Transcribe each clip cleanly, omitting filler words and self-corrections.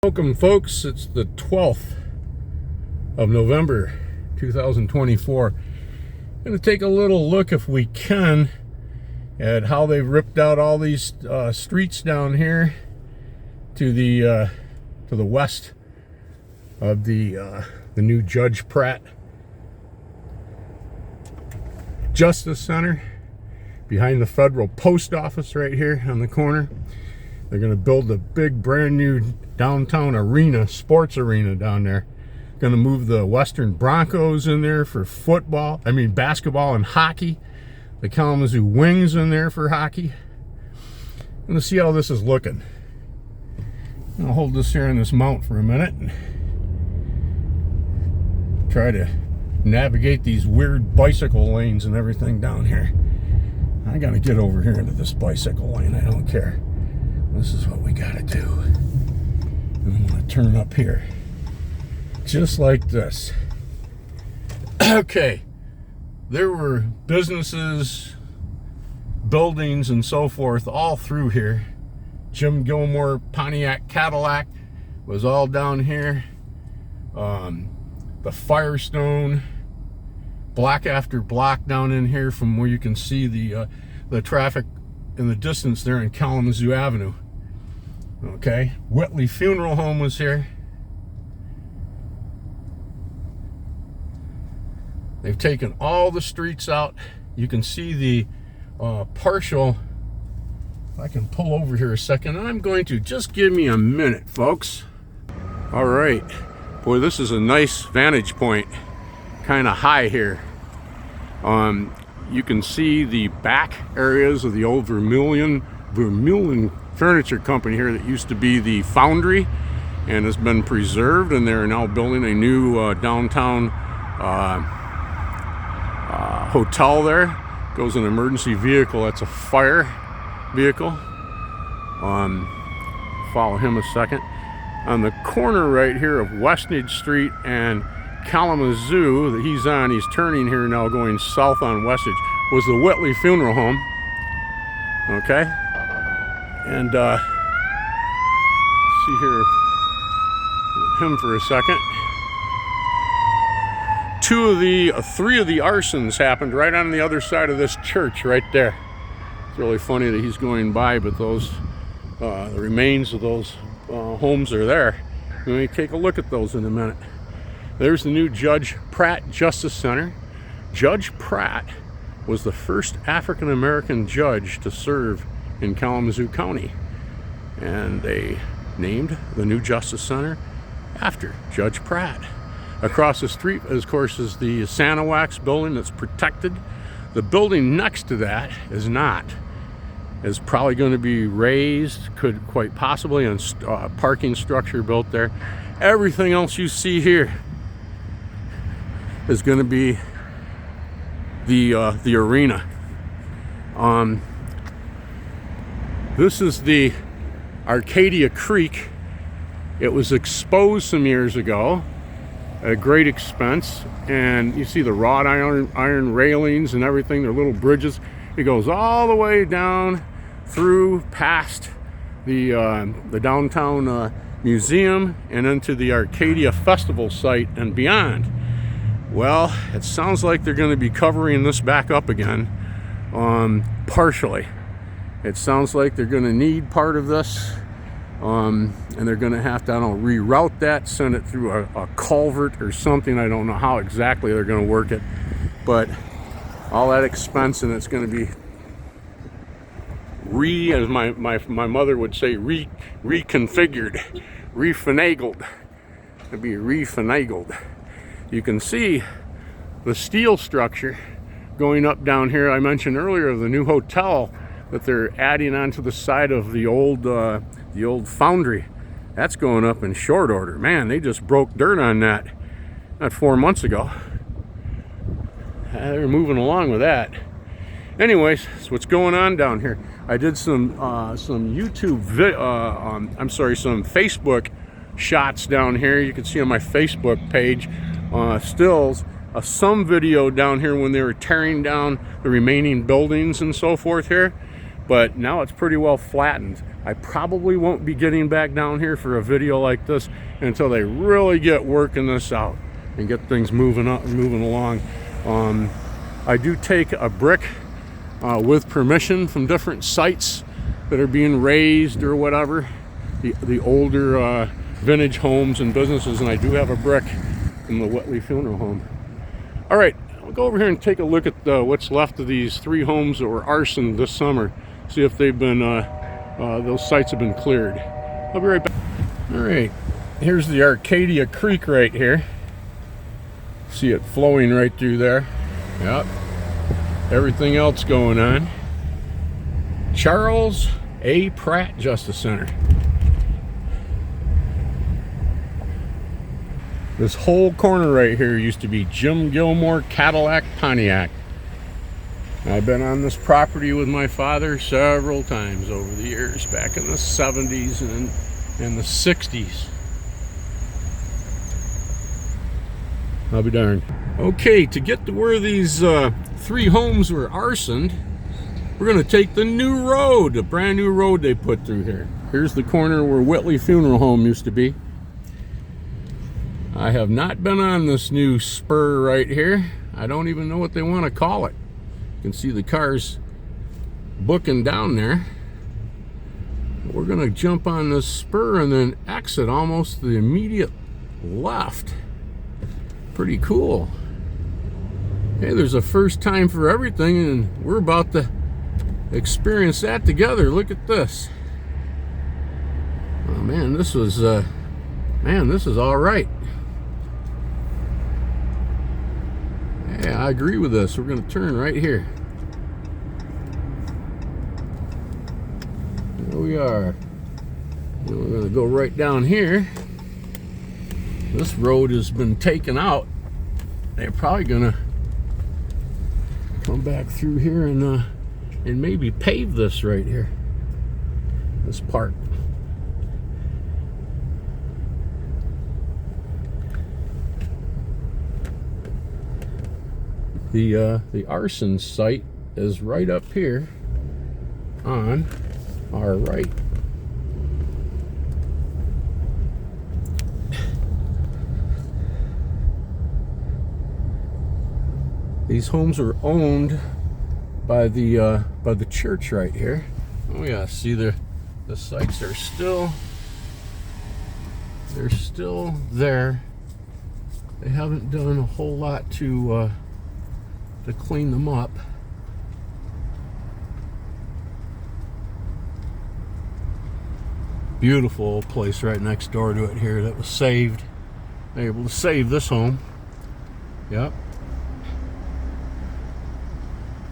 Welcome, folks. It's the 12th of November 2024. I'm going to take a little look, if we can, at how they've ripped out all these streets down here to the west of the new Judge Pratt Justice Center, behind the federal post office right here on the corner. They're going to build a big brand new downtown arena, sports arena down there. Going to move the Western Broncos in there for basketball and hockey. The Kalamazoo Wings in there for hockey. I'm going to see how this is looking. I'll hold this here on this mount for a minute and try to navigate these weird bicycle lanes and everything down here. I got to get over here into this bicycle lane. I don't care. This is what we gotta do. And I'm gonna turn up here. Just like this. Okay. There were businesses, buildings, and so forth all through here. Jim Gilmore Pontiac Cadillac was all down here. The Firestone, block after block down in here from where you can see the traffic in the distance there in Kalamazoo Avenue. Okay, Whitley Funeral Home was here. They've taken all the streets out. You can see the partial. If I can pull over here a second, I'm going to just give me a minute, folks. All right, boy, this is a nice vantage point, kind of high here. You can see the back areas of the old Vermilion Furniture Company here that used to be the Foundry and has been preserved, and they're now building a new downtown hotel there. Goes an emergency vehicle. That's a fire vehicle. Follow him a second. On the corner right here of Westnedge Street and Kalamazoo that he's on, he's turning here now going south on Westnedge, was the Whitley Funeral Home. Okay, and see here him for a second. Three of the arsons happened right on the other side of this church right there. It's really funny that he's going by, but those the remains of those homes are there. Let me take a look at those in a minute. There's the new Judge Pratt Justice Center. Judge Pratt was the first African-American judge to serve in Kalamazoo County. And they named the new Justice Center after Judge Pratt. Across the street, of course, is the Sanawax building that's protected. The building next to that is not. Is probably going to be raised, could quite possibly, and parking structure built there. Everything else you see here is going to be the arena. This is the Arcadia Creek. It was exposed some years ago at great expense, and you see the wrought iron railings and everything. They're little bridges. It goes all the way down through past the downtown museum and into the Arcadia Festival site and beyond. Well, it sounds like they're going to be covering this back up again, partially. It sounds like they're going to need part of this, and they're going to have to, reroute that, send it through a culvert or something. I don't know how exactly they're going to work it, but all that expense, and it's going to be as my mother would say, reconfigured, refinagled. It'd be refinagled. You can see the steel structure going up down here. I mentioned earlier the new hotel that they're adding onto the side of the old Foundry. That's going up in short order. Man, they just broke dirt on that not 4 months ago. They're moving along with that. Anyways, that's what's going on down here. I did some Facebook shots down here. You can see on my Facebook page stills, some video down here when they were tearing down the remaining buildings and so forth here. But now it's pretty well flattened. I probably won't be getting back down here for a video like this until they really get working this out and get things moving up and moving along. I do take a brick with permission from different sites that are being raised or whatever, the older vintage homes and businesses, and I do have a brick from the Whitley Funeral Home. All right, I'll go over here and take a look at what's left of these 3 homes that were arsoned this summer. See if they've been, those sites have been cleared. I'll be right back. All right, here's the Arcadia Creek right here. See it flowing right through there. Yep. Everything else going on. Charles A. Pratt Justice Center. This whole corner right here used to be Jim Gilmore Cadillac Pontiac. I've been on this property with my father several times over the years, back in the 70s and in the 60s. I'll be darned. Okay, to get to where these 3 homes were arsoned, we're going to take the new road, the brand new road they put through here. Here's the corner where Whitley Funeral Home used to be. I have not been on this new spur right here. I don't even know what they want to call it. You can see the cars booking down there. We're going to jump on this spur and then exit almost to the immediate left. Pretty cool. Hey, there's a first time for everything, and we're about to experience that together. Look at this. Oh man, this is all right. Yeah, I agree with this. We're going to turn right here. There we are. We're going to go right down here. This road has been taken out. They're probably going to come back through here and maybe pave this right here. This part. The arson site is right up here on our right. These homes are owned by the church right here. Oh yeah, see the sites are still there. They haven't done a whole lot to clean them up. Beautiful place right next door to it here that was saved. They're able to save this home. Yep.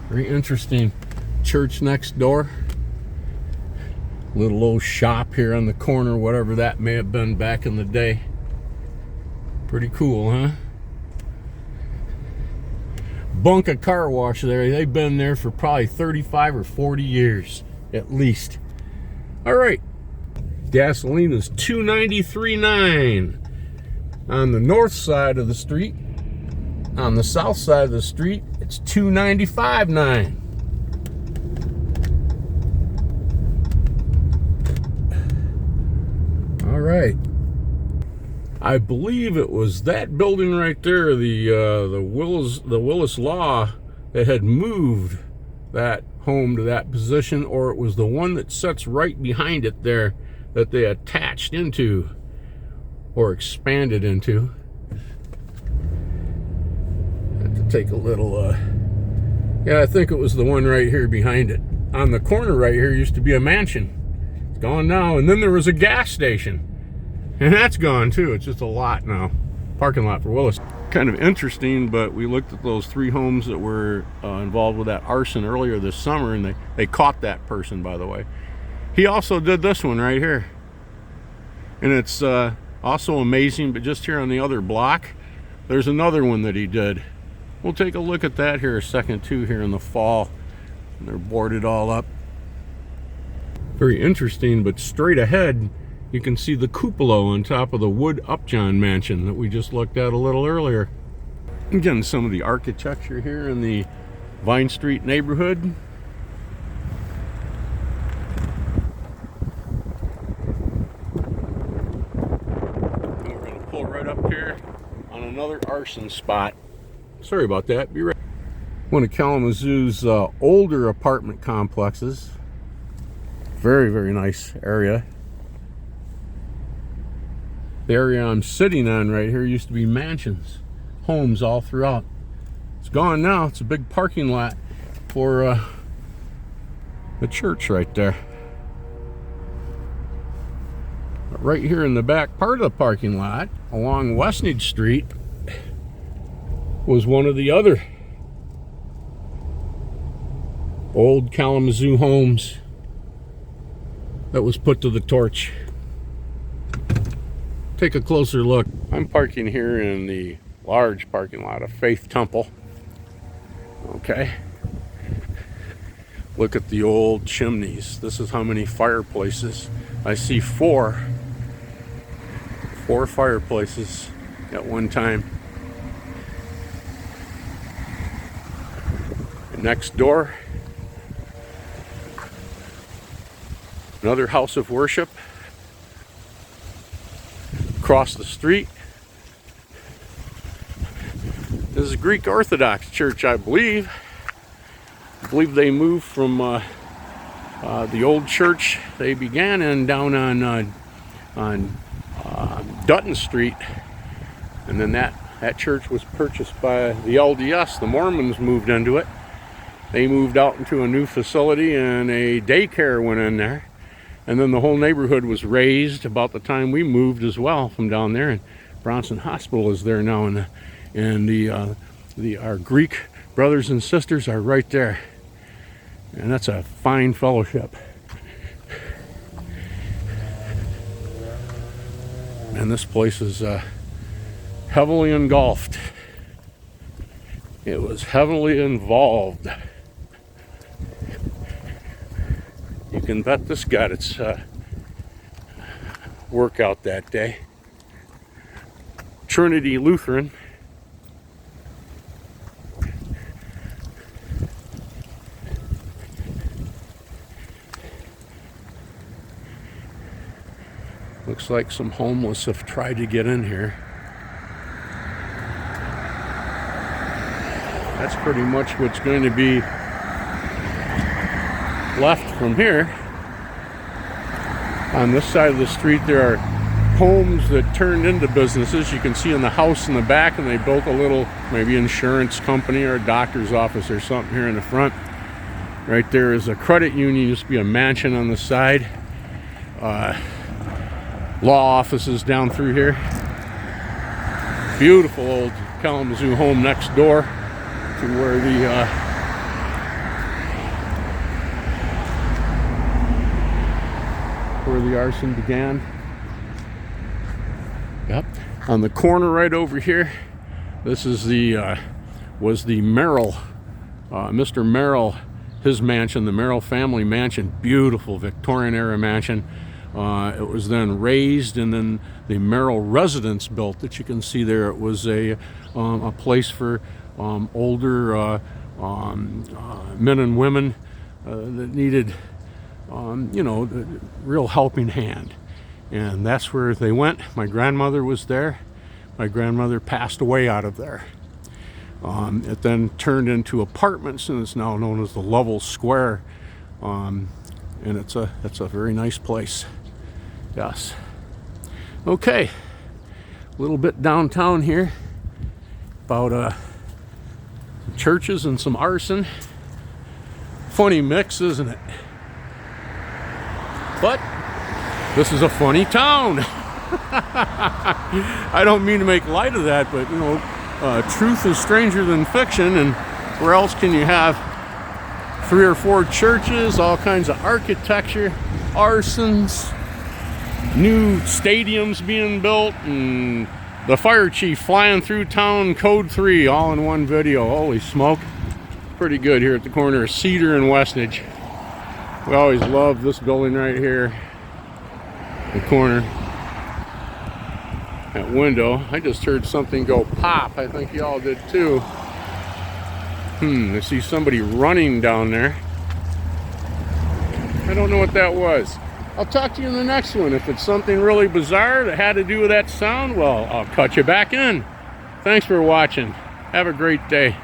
Very interesting. Church next door. Little old shop here on the corner, whatever that may have been back in the day. Pretty cool, huh? Bunker car wash there. They've been there for probably 35 or 40 years at least. All right. Gasoline is $2.93.9 on the north side of the street. On the south side of the street, it's $2.95.9. All right. I believe it was that building right there, the Willis Law, that had moved that home to that position, or it was the one that sits right behind it there that they attached into or expanded into. I have to take a little yeah, I think it was the one right here behind it. On the corner right here used to be a mansion. It's gone now. And then there was a gas station, and that's gone too. It's just a lot now, parking lot for Willis. Kind of interesting, but we looked at those 3 homes that were involved with that arson earlier this summer, and they caught that person, by the way. He also did this one right here, and it's also amazing. But just here on the other block, there's another one that he did. We'll take a look at that here a second too, here in the fall. And they're boarded all up. Very interesting, but straight ahead you can see the cupola on top of the wood Upjohn mansion that we just looked at a little earlier. Again, some of the architecture here in the Vine Street neighborhood. pull right up here on another arson spot. Sorry about that. Be right. One of Kalamazoo's older apartment complexes. Very, very nice area. The area I'm sitting on right here used to be mansions, homes all throughout. It's gone now. It's a big parking lot for the church right there. But right here in the back part of the parking lot, along Westnedge Street, was one of the other old Kalamazoo homes that was put to the torch. Take a closer look. I'm parking here in the large parking lot of Faith Temple. Okay. Look at the old chimneys. This is how many fireplaces. I see four fireplaces at one time. And next door, another house of worship. Across the street, this is a Greek Orthodox church, I believe. I believe they moved from the old church they began in down on Dutton Street, and then that church was purchased by the LDS. The Mormons moved into it. They moved out into a new facility, and a daycare went in there. And then the whole neighborhood was raised about the time we moved as well from down there. And Bronson Hospital is there now, and our Greek brothers and sisters are right there. And that's a fine fellowship. And this place is heavily engulfed. It was heavily involved. You can bet this got its workout that day. Trinity Lutheran. Looks like some homeless have tried to get in here. That's pretty much what's going to be left from here. On this side of the street there are homes that turned into businesses. You can see in the house in the back, and they built a little maybe insurance company or a doctor's office or something here in the front. Right there is a credit union. Used to be a mansion on the side. Law offices down through here. Beautiful old Kalamazoo home next door to where the arson began. Yep. On the corner right over here, this is was the Merrill, Mr. Merrill, his mansion, the Merrill family mansion. Beautiful Victorian era mansion. It was then raised, and then the Merrill residence built that you can see there. It was a place for older men and women that needed the real helping hand. And that's where they went. My grandmother was there. My grandmother passed away out of there. It then turned into apartments, and it's now known as the Lovell Square. And it's a very nice place. Yes. Okay. A little bit downtown here about some churches and some arson. Funny mix, isn't it? But this is a funny town. I don't mean to make light of that, but truth is stranger than fiction, and where else can you have 3 or 4 churches, all kinds of architecture, arsons, new stadiums being built, and the fire chief flying through town, code 3, all in one video. Holy smoke. Pretty good here at the corner of Cedar and Westnedge. We always love this building right here, the corner. That window, I just heard something go pop. I think y'all did too. I see somebody running down there. I don't know what that was. I'll talk to you in the next one. If it's something really bizarre that had to do with that sound, well, I'll cut you back in. Thanks for watching. Have a great day.